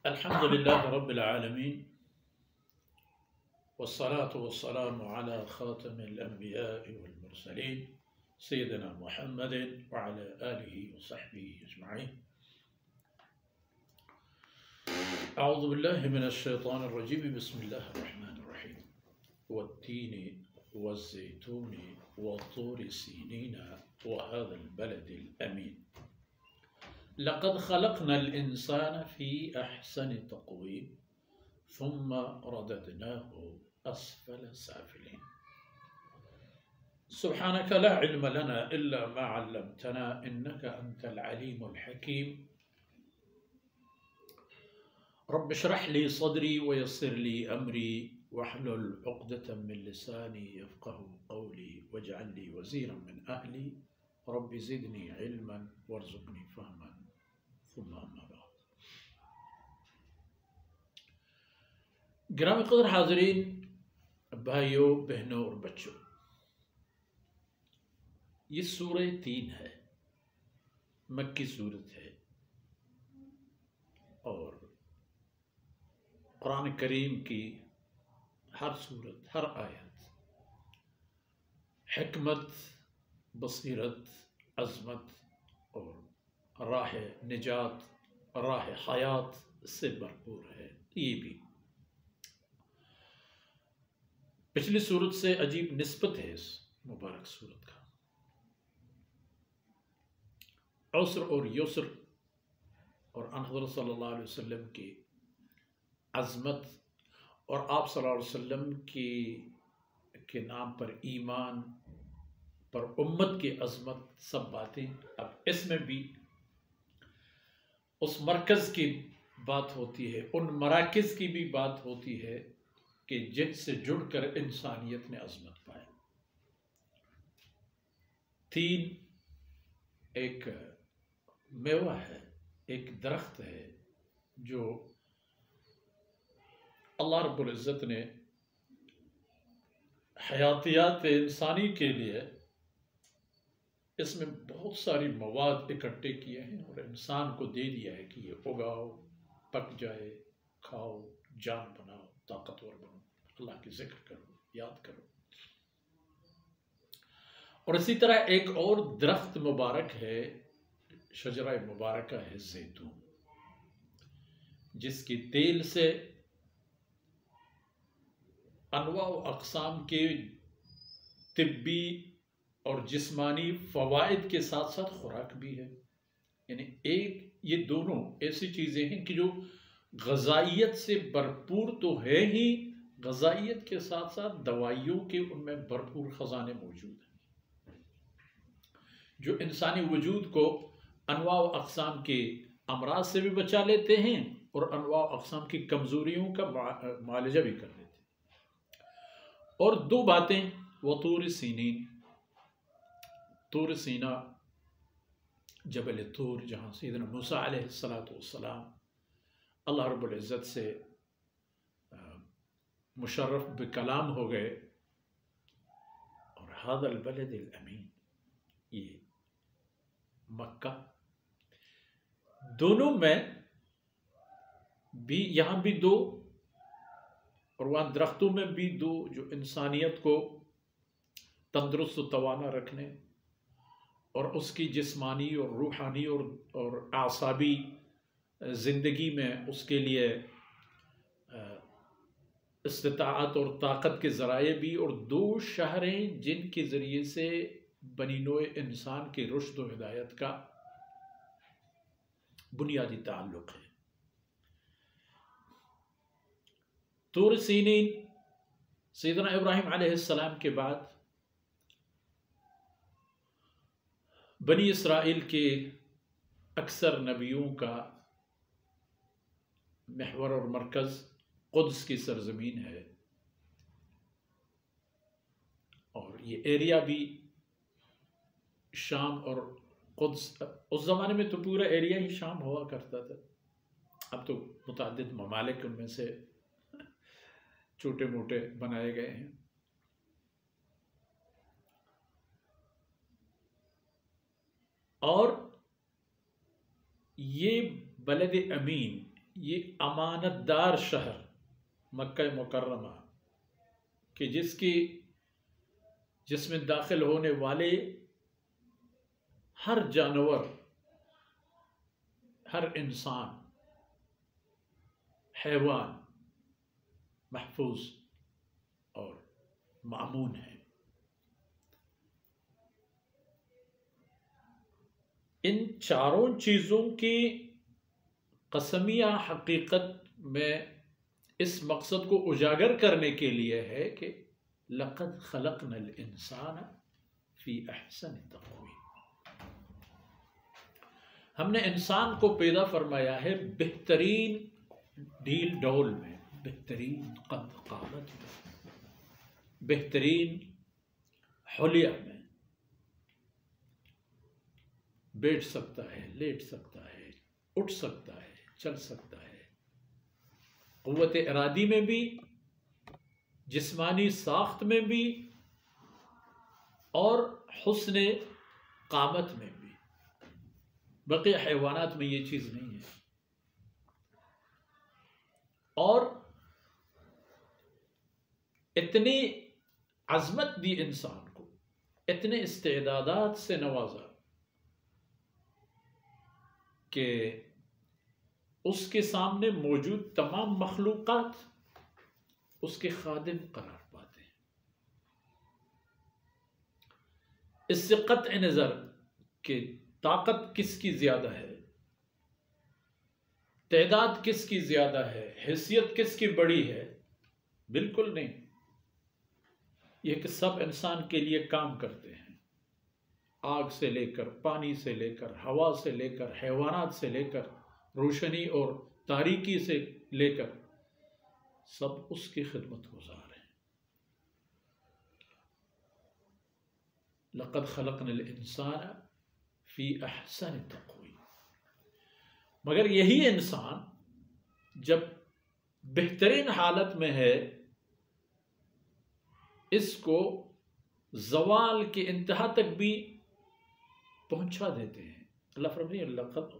الحمد لله رب العالمين، والصلاة والسلام على خاتم الأنبياء والمرسلين سيدنا محمد وعلى آله وصحبه أجمعين. أعوذ بالله من الشيطان الرجيم. بسم الله الرحمن الرحيم. والتين والزيتون وطور سينين وهذا البلد الأمين لقد خلقنا الإنسان في أحسن تقويم ثم رددناه أسفل سافلين. سبحانك لا علم لنا إلا ما علمتنا إنك أنت العليم الحكيم. رب اشرح لي صدري ويسر لي أمري واحلل عقدة من لساني يفقه قولي واجعل لي وزيرا من أهلي رب زدني علما وارزقني فهما ثم أما بعد. گرامی قدر حاضرین، بھائیوں، بہنوں اور بچوں، یہ سورہ تین ہے، مکی سورت ہے، اور قرآن کریم کی ہر سورت، ہر آیت حکمت، بصیرت، عظمت اور راہ نجات، راہ حیات سے بھرپور ہے. یہ بھی پچھلی سورت سے عجیب نسبت ہے اس مبارک سورت کا. عسر اور یسر اور حضرت صلی اللہ علیہ وسلم کی عظمت اور آپ صلی اللہ علیہ وسلم کے نام پر ایمان پر امت کی عظمت، سب باتیں اب اس میں بھی اس مرکز کی بات ہوتی ہے، ان مراکز کی بھی بات ہوتی ہے کہ جن سے جڑ کر انسانیت نے عظمت پائے. تین ایک میوہ ہے، ایک درخت ہے جو اللہ رب العزت نے حیاتیات انسانی کے لیے اس میں بہت ساری مواد اکٹھے کیے ہیں اور انسان کو دے دیا ہے کہ یہ اگاؤ، پک جائے، کھاؤ، جان بناؤ، طاقتور بنو، اللہ کی ذکر کرو، یاد کرو. اور اسی طرح ایک اور درخت مبارک ہے، شجرہ مبارکہ ہے زیتون، جس کی تیل سے انواع و اقسام کے طبی اور جسمانی فوائد کے ساتھ ساتھ خوراک بھی ہے. یعنی یہ دونوں ایسی چیزیں ہیں کہ جو غذائیت سے بھرپور تو ہے ہی، غذائیت کے ساتھ ساتھ دوائیوں کے ان میں بھرپور خزانے موجود ہیں جو انسانی وجود کو انواع و اقسام کے امراض سے بھی بچا لیتے ہیں اور انواع و اقسام کی کمزوریوں کا معالجہ بھی کر لیتے ہیں. اور دو باتیں، وطور سینین، طور سینا، جبل طور، جہاں سیدنا موسیٰ علیہ السلام اللہ رب العزت سے مشرف بکلام ہو گئے، اور ھذا البلد الامین، یہ مکہ، دونوں میں بھی، یہاں بھی دو اور وہاں درختوں میں بھی دو، جو انسانیت کو تندرست و توانا رکھنے اور اس کی جسمانی اور روحانی اور اعصابی زندگی میں اس کے لیے استطاعت اور طاقت کے ذرائع بھی، اور دو شہریں جن کے ذریعے سے بنی نوع انسان کے رشد و ہدایت کا بنیادی تعلق ہے. طور سینین سیدنا ابراہیم علیہ السلام کے بعد بنی اسرائیل کے اکثر نبیوں کا محور اور مرکز قدس کی سرزمین ہے، اور یہ ایریا بھی شام اور قدس، اس زمانے میں تو پورا ایریا ہی شام ہوا کرتا تھا، اب تو متعدد ممالک ان میں سے چھوٹے موٹے بنائے گئے ہیں. اور یہ بلد امین، یہ امانت دار شہر مکہ مکرمہ کہ جس میں داخل ہونے والے ہر جانور، ہر انسان، حیوان محفوظ اور مامون ہے۔ ان چاروں چیزوں کی قسمیہ حقیقت میں اس مقصد کو اجاگر کرنے کے لیے ہے کہ لقد خلقنا الانسان فی احسن تقویم، ہم نے انسان کو پیدا فرمایا ہے بہترین ڈھیل ڈول میں، بہترین قد قامت میں، بہترین حلیہ میں۔ بیٹھ سکتا ہے، لیٹ سکتا ہے، اٹھ سکتا ہے، چل سکتا ہے، قوت ارادی میں بھی، جسمانی ساخت میں بھی، اور حسن قامت میں بھی۔ بقیہ حیوانات میں یہ چیز نہیں ہے۔ اور اتنی عظمت دی انسان کو، اتنے استعدادات سے نوازا کہ اس کے سامنے موجود تمام مخلوقات اس کے خادم قرار پاتے ہیں۔ اس سے قطع نظر کہ طاقت کس کی زیادہ ہے، تعداد کس کی زیادہ ہے، حیثیت کس کی بڑی ہے، بالکل نہیں۔ یہ کہ سب انسان کے لیے کام کرتے ہیں، آگ سے لے کر، پانی سے لے کر، ہوا سے لے کر، حیوانات سے لے کر، روشنی اور تاریکی سے لے کر، سب اس کی خدمت گزار ہیں۔ لقد خلقنا الانسان فی احسن تقویم۔ مگر یہی انسان جب بہترین حالت میں ہے، اس کو زوال کی انتہا تک بھی پہنچا دیتے ہیں۔ اللہ فرماتے ہیں لقد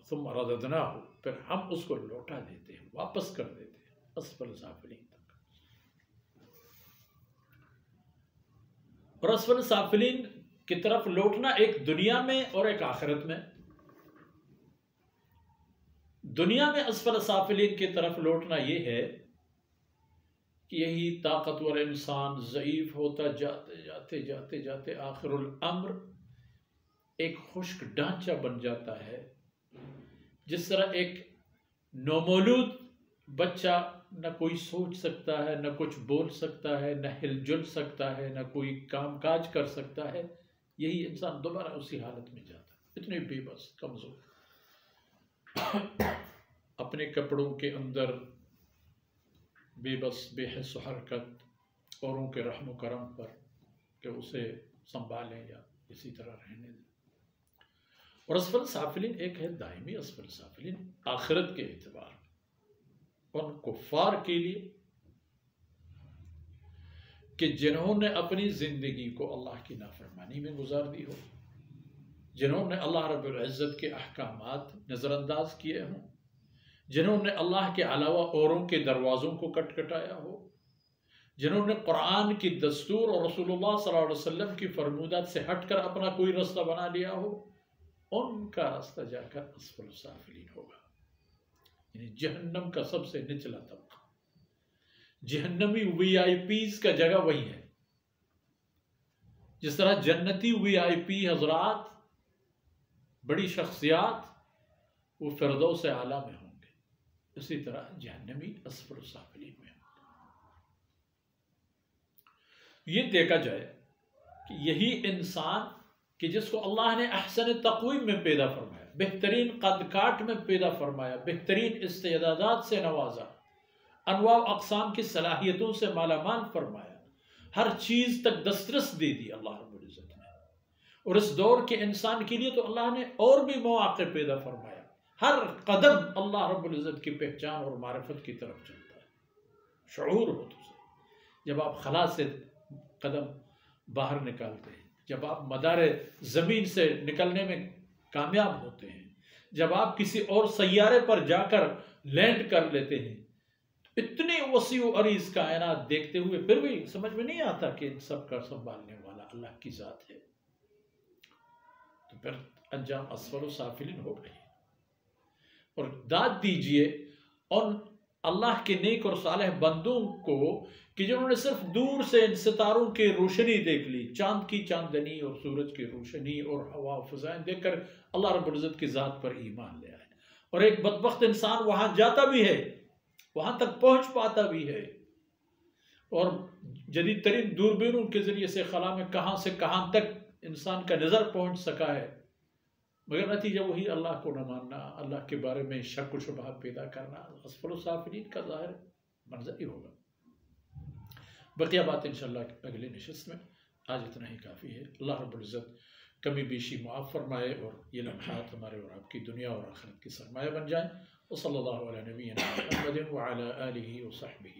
ثم رددناہ، پھر ہم اس کو لوٹا دیتے ہیں، واپس کر دیتے ہیں اسفل سافلین تک۔ اور اسفل سافلین کی طرف لوٹنا ایک دنیا میں اور ایک آخرت میں۔ دنیا میں اسفل سافلین کی طرف لوٹنا یہ ہے کہ یہی طاقتور انسان ضعیف ہوتا جاتے آخر الامر ایک خشک ڈھانچہ بن جاتا ہے۔ جس طرح ایک نومولود بچہ نہ کوئی سوچ سکتا ہے، نہ کچھ بول سکتا ہے، نہ ہل جل سکتا ہے، نہ کوئی کام کاج کر سکتا ہے، یہی انسان دوبارہ اسی حالت میں جاتا ہے، اتنے بے بس، کمزور، اپنے کپڑوں کے اندر بے بس، بے حس و حرکت، اوروں کے رحم و کرم پر کہ اسے سنبھالیں یا اسی طرح رہنے دیں۔ اور اسفل سافلین ایک ہے دائمی اسفل سافلین آخرت کے اعتبار ان کفار کے لیے کہ جنہوں نے اپنی زندگی کو اللہ کی نافرمانی میں گزار دی ہو، جنہوں نے اللہ رب العزت کے احکامات نظر انداز کیے ہوں، جنہوں نے اللہ کے علاوہ اوروں کے دروازوں کو کٹایا ہو، جنہوں نے قرآن کی دستور اور رسول اللہ صلی اللہ علیہ وسلم کی فرمودات سے ہٹ کر اپنا کوئی راستہ بنا لیا ہو، ان کا راستہ جا کر اسفل سافلین ہوگا، یعنی جہنم کا سب سے نچلا طبقہ۔ جہنمی وی آئی پیز کا جگہ وہی ہے۔ جس طرح جنتی وی آئی پی حضرات، بڑی شخصیات، وہ فردوس اعلیٰ میں ہوں گے، اسی طرح جہنمی اسفل سافلین میں ہوں گے۔ یہ دیکھا جائے کہ یہی انسان کہ جس کو اللہ نے احسن تقویم میں پیدا فرمایا، بہترین قد کاٹ میں پیدا فرمایا، بہترین استعدادات سے نوازا، انواع و اقسام کی صلاحیتوں سے مالا مال فرمایا، ہر چیز تک دسترس دے دی اللہ رب العزت نے۔ اور اس دور کے انسان کے لیے تو اللہ نے اور بھی مواقع پیدا فرمایا۔ ہر قدم اللہ رب العزت کی پہچان اور معرفت کی طرف چلتا ہے، شعور ہو تو سے۔ جب آپ خلا سے قدم باہر نکالتے ہیں، جب آپ مدار زمین سے نکلنے میں کامیاب ہوتے ہیں، جب آپ کسی اور سیارے پر جا کر لینڈ کر لیتے ہیں. اتنے وسیع و عریض کائنات دیکھتے ہوئے پھر بھی سمجھ میں نہیں آتا کہ ان سب کا سنبھالنے والا اللہ کی ذات ہے. تو پھر انجام اسفل و سافلین ہو گئے. اور داد دیجئے ان اللہ کے نیک اور صالح بندوں کو کہ جنہوں نے صرف دور سے ان ستاروں کی روشنی دیکھ لی، چاند کی چاندنی اور سورج کی روشنی اور ہوا و فضائیں دیکھ کر اللہ رب العزت کی ذات پر ایمان لے آئے. اور ایک بدبخت انسان وہاں جاتا بھی ہے، وہاں تک پہنچ پاتا بھی ہے، اور جدید ترین دوربینوں کے ذریعے سے خلا میں کہاں سے کہاں تک انسان کا نظر پہنچ سکا ہے، مگر نتیجہ وہی اللہ کو نہ ماننا، اللہ کے بارے میں شک و شبہات پیدا کرنا. اسفل و سافلین کا ظاہر منظر ہی ہوگا. بقیہ بات انشاءاللہ اگلے نشست میں. آج اتنا ہی کافی ہے. اللہ رب العزت کمی بیشی معاف فرمائے اور یہ لمحات ہمارے اور آپ کی دنیا اور آخرت کی سرمایہ بن جائیں. وصلی اللہ علی نبینا محمد وعلی آلہ وصحبہ.